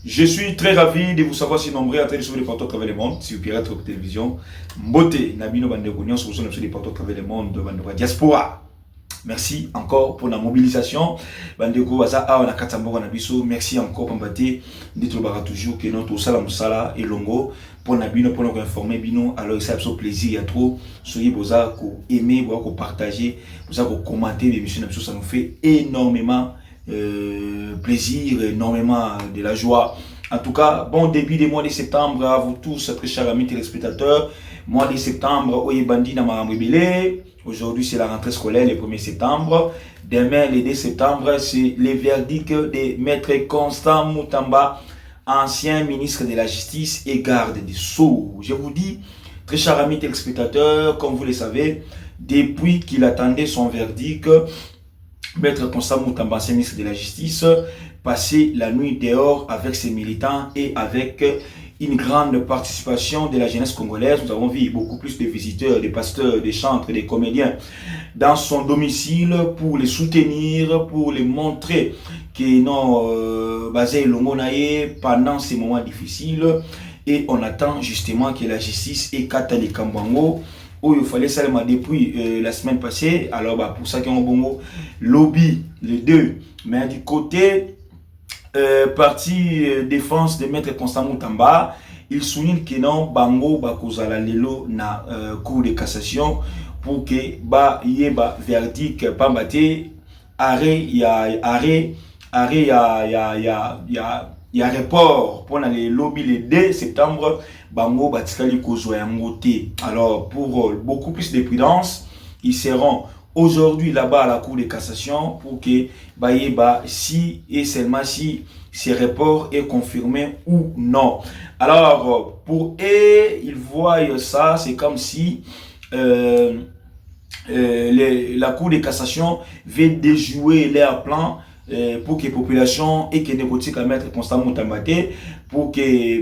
Je suis très ravi de vous savoir si nombreux à travers les partout à travers le monde, sur Pirate Télévision. Mbote, Nabino Bandegonion, sur les partout à travers le monde, Bandegua Diaspora. Merci encore pour la mobilisation. Bandego Waza A, on a Katambo, Nabiso. Merci encore, Pambate. Dites-le toujours que notre Salam Sala et Longo, pour Nabino, pour nous informer, Bino. Alors, ça a plaisir, il y a trop. Soyez Boza, qu'on aimer, qu'on partager, Boza, qu'on commenter l'émission, ça nous fait énormément plaisir, énormément de la joie. En tout cas, bon début du mois de septembre à vous tous, très chers amis téléspectateurs. Mois de septembre, Oyebandi na Marambébélé. Aujourd'hui, c'est la rentrée scolaire, le 1er septembre. Demain, le 2 septembre, c'est le verdict de Maître Constant Moutamba, ancien ministre de la Justice et garde des Sceaux. Je vous dis, très chers amis téléspectateurs, comme vous le savez, depuis qu'il attendait son verdict, Maître Constant Moutamba, ancien ministre de la Justice, passait la nuit dehors avec ses militants et avec une grande participation de la jeunesse congolaise. Nous avons vu beaucoup plus de visiteurs, des pasteurs, des chantres, des comédiens dans son domicile pour les soutenir, pour les montrer qu'ils n'ont basé l'Ongonaye pendant ces moments difficiles. Et on attend justement que la justice et Katali Kambango, où il fallait seulement depuis la semaine passée. Alors pour ça qu'on a bon lobby les deux, mais du côté parti défense de Maître Constant Moutamba, il souligne que non bango bakozala lelo na cour de cassation pour que yeba verdict pambate arrêt ya report pour les lobby le 2 septembre bango batikali kozwa yango te. Alors pour beaucoup plus de prudence, ils seront aujourd'hui là-bas à la cour de cassation pour que Bayeba si et seulement si ce report est confirmé ou non. Alors pour eux, ils voient ça, c'est comme si la cour de cassation veut déjouer leur plan pour que la population et que les politiques à mettre constamment Moutambate pour que les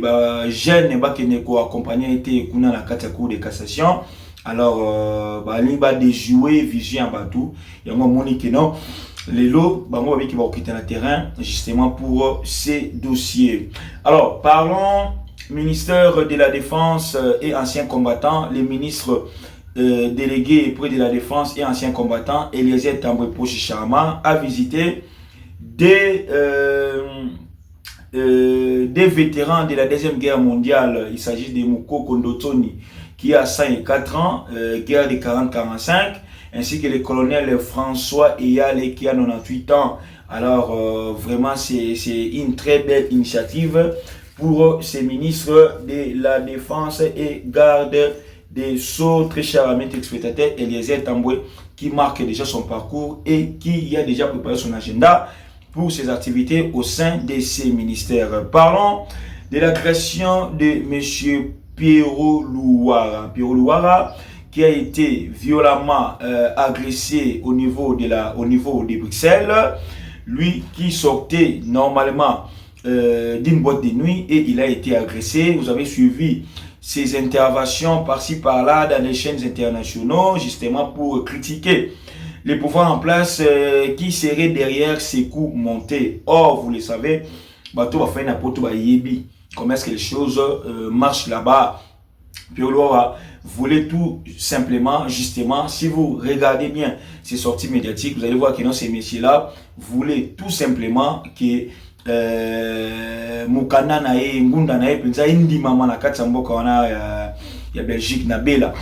jeunes qui accompagnent été dans la cour de cassation. Alors, il va déjouer vision en bateau. Il y a un moment que non, les lots, qui vont quitter le terrain justement pour ces dossiers. Alors, parlons ministère de la Défense et anciens combattants, les ministres délégués près de la Défense et anciens combattants, Eliezer Tambwe-Pochi Charma, a visité des vétérans de la Deuxième Guerre mondiale. Il s'agit de Mouko Kondotoni, qui a 5 ans, guerre de 40-45, ainsi que le colonel François Eyale, qui a 98 ans. Alors, vraiment, c'est une très belle initiative pour ces ministres de la Défense et garde des Sceaux, très chers amis téléspectateurs, Eliezer Tambwe, qui marque déjà son parcours et qui a déjà préparé son agenda pour ses activités au sein de ces ministères. Parlons de la création de M. Pierrot Louara, qui a été violemment agressé au niveau de Bruxelles. Lui qui sortait normalement d'une boîte de nuit et il a été agressé. Vous avez suivi ses interventions par-ci par-là dans les chaînes internationaux, justement pour critiquer les pouvoirs en place qui seraient derrière ces coups montés. Or, vous le savez, bateau va faire n'importe quoi yebi. Comment est-ce que les choses marchent là-bas? Pierrot voulait tout simplement, justement, si vous regardez bien ces sorties médiatiques, vous allez voir que dans ces messieurs-là voulaient tout simplement que Mukana nae, Ngunda nae, penza indi mama na katsamboka wana ya Belgique na Bela.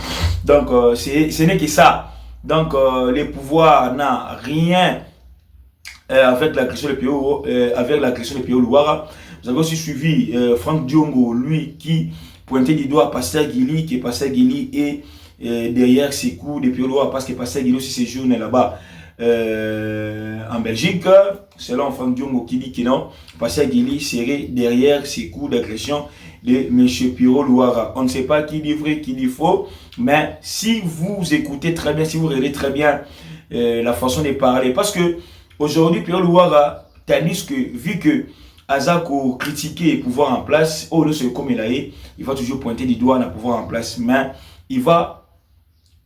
Donc ce n'est que ça. Donc les pouvoirs n'a rien avec l'agression de Pierrot, Louara. Vous avez aussi suivi Franck Diongo, lui qui pointait du doigt Pasteur Guili, que Pasteur Guili est derrière ses coups de Pierrot Louara, parce que Pasteur Guili aussi séjourne là-bas en Belgique. Selon Franck Diongo qui dit que non, Pasteur Guili serait derrière ces coups d'agression de M. Pierrot Louara. On ne sait pas qui dit vrai, qui dit faux, mais si vous écoutez très bien, si vous regardez très bien la façon de parler, parce que aujourd'hui, Pierrot Louara, tandis que, vu que Azako critiquer le pouvoir en place, oh, comme il va toujours pointer du doigt le pouvoir en place, mais il va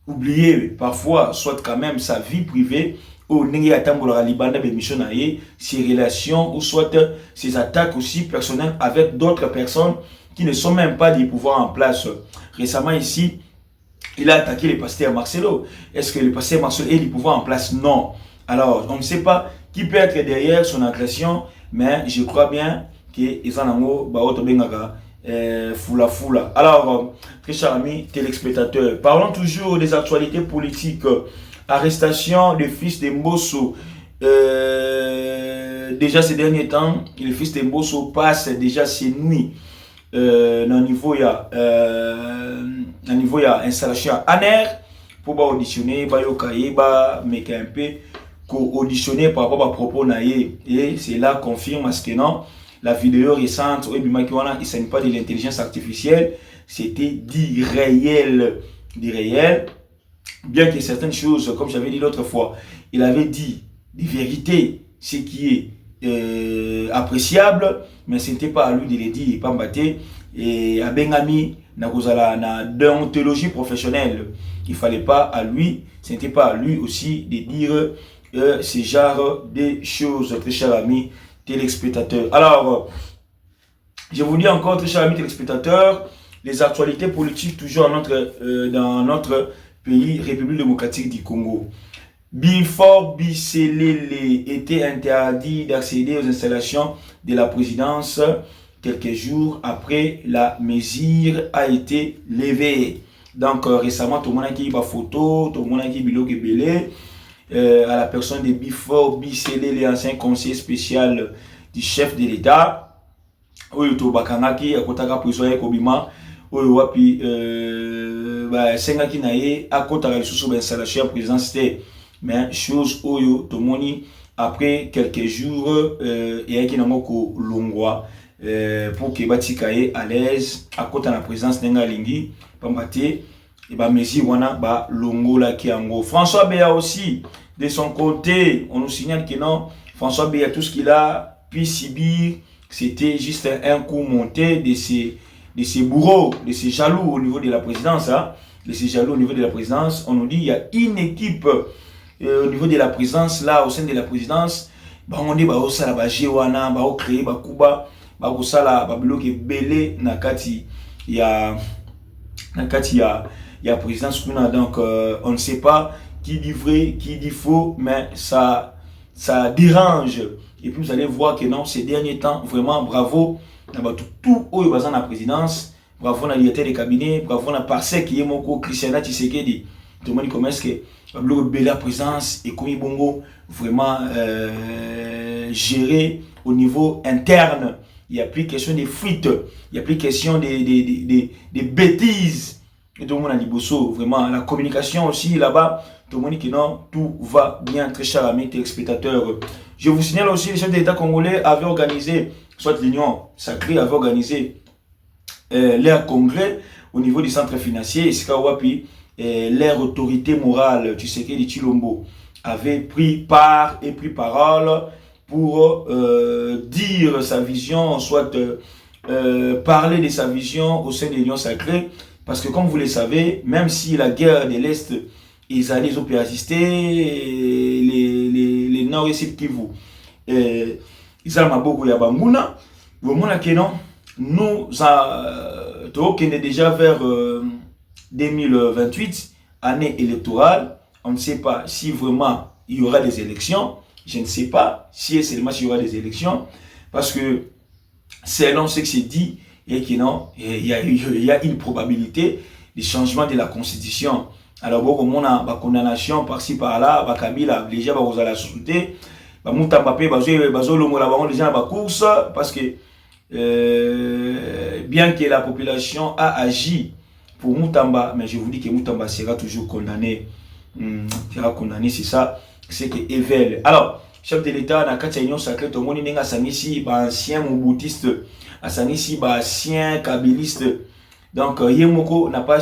oublier parfois, soit quand même sa vie privée, au Nengi Atambola Libanda Bemishonaye, ses relations ou soit ses attaques aussi personnelles avec d'autres personnes qui ne sont même pas des pouvoirs en place. Récemment ici, il a attaqué le pasteur Marcelo. Est-ce que le pasteur Marcelo est du pouvoir en place? Non. Alors, on ne sait pas qui peut être derrière son agression, mais je crois bien qu'ils en ont baoto bengaga fula. Alors, très chers amis téléspectateurs, parlons toujours des actualités politiques. Arrestation du fils de Mbosso. Déjà ces derniers temps, le fils de Mbosso passe déjà ses nuits dans le niveau ya installation ANER pour auditionner, mais un peu auditionner par rapport à propos naïe. Et c'est là confirme parce que non, la vidéo récente, il ne s'agit pas de l'intelligence artificielle, c'était du réel. Bien que certaines choses, comme j'avais dit l'autre fois, il avait dit des vérités, ce qui est appréciable, mais ce n'était pas à lui de les dire, pas m'battre. Et à Bengami, na déontologie professionnelle, il fallait pas à lui, ce n'était pas à lui aussi de dire ce genre de choses, très chers amis téléspectateurs. Alors, je vous dis encore, très chers amis téléspectateurs, les actualités politiques toujours dans notre pays, République démocratique du Congo. Bifor Biselele était interdit d'accéder aux installations de la présidence quelques jours après la mesure a été levée. Donc récemment, tout le monde a dit une photo, tout le monde a dit bilo belé à la personne de Bifor Biselele, ancien conseiller spécial du chef de l'État. Oyo to bakangaki akotaka prison ya Kobima. Oyo wapi sengaki na ye akotaka lisusu ba installation ya présidence. Mais chose oyo tomoni après quelques jours et qui n'a moko longwa pour que batikaye à l'aise à côté de la présidence n'enga lingi pambate et ba mesi wana ba longo la kiango. François Béa aussi de son côté, on nous signale que non, François Béa tout ce qu'il a pu subir, c'était juste un coup monté de ses bourreaux, de ses jaloux au niveau de la présidence, hein, de ses jaloux au niveau de la présidence. On nous dit il y a une équipe au niveau de la présidence, là, au sein de la présidence, on dit bah ça la jewana, bah créer bah kuba, bah ça la bah bloquer belé nakati ya présidence kuna. Donc on ne sait pas qui dit vrai, qui dit faux, mais ça dérange. Et puis vous allez voir que non, ces derniers temps, vraiment bravo tout au bazan la présidence, bravo na directeur de cabinet, bravo na parsec qui est mon Christiana Tshisekedi. Tout le monde commence que la présence et comme bongo vraiment géré au niveau interne. Il n'y a plus question de fuite, il n'y a plus question de bêtises. Et tout le monde a dit bosso, vraiment la communication aussi là-bas. Tout le monde dit que non, tout va bien, très cher amis téléspectateurs. Je vous signale aussi, le chef de l'État congolais avait organisé, soit l'Union sacrée avait organisé leur congrès au niveau du centre financier, Sikawapi. Leur autorité morale, tu sais que les Chilombo avait pris part et pris parole pour dire sa vision, soit parler de sa vision au sein de l'Union sacrée, parce que comme vous le savez, même si la guerre de l'Est, ils allaient assister les Nord et Sud Kivu, ils allaient beaucoup ya Banguna, au moment que non, nous avons déjà vers 2028, année électorale, on ne sait pas si vraiment il y aura des élections. Je ne sais pas si seulement il y aura des élections, parce que selon ce que c'est dit, et qu'il y a une probabilité de changement de la constitution. Alors, bon, on a une condamnation par-ci par-là, Kabila, déjà, vous allez la société, Moutambappé, les gens à course, parce que bien que la population a agi pour Moutamba, mais je vous dis que Moutamba sera toujours condamné. C'est ça, c'est que Evel. Alors, chef de l'État, dans la Union sacrée, tout le monde est un ancien moubutiste, un ancien kabiliste. Donc, Yemoko n'a pas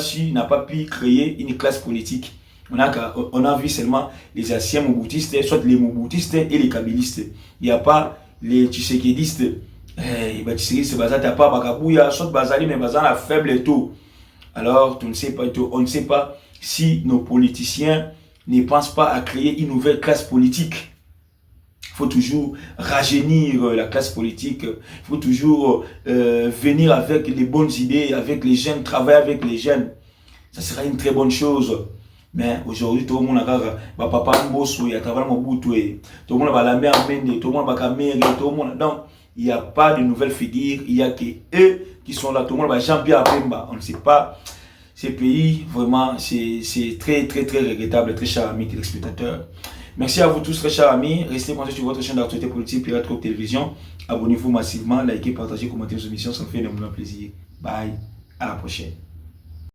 pu créer une classe politique. On a vu seulement les anciens mouboutistes, soit les mouboutistes et les kabilistes. Il n'y a pas les tshisekedistes. Les tshisekedistes, il n'y a pas Bakabouya, soit Bazali, mais Bazali a faible taux. Alors, on ne sait pas si nos politiciens ne pense pas à créer une nouvelle classe politique. Il faut toujours rajeunir la classe politique. Il faut toujours venir avec les bonnes idées, avec les jeunes, travailler avec les jeunes. Ça sera une très bonne chose. Mais aujourd'hui, tout le monde a papa Mbosso, il y a travaillé Mobutu, tout le monde a la mère Mende, tout le monde a Kamere, tout le monde. Donc, il n'y a pas de nouvelles figures, il n'y a que eux qui sont là. Tout le monde a Jean-Pierre Bemba. On ne sait pas. Ces pays, vraiment, c'est très, très, très regrettable, très chers amis téléspectateurs. Merci à vous tous, très chers amis. Restez connectés sur votre chaîne d'actualité politique Pirate Côte Télévision. Abonnez-vous massivement, likez, partagez, commentez nos émissions. Ça me fait énormément plaisir. Bye. À la prochaine.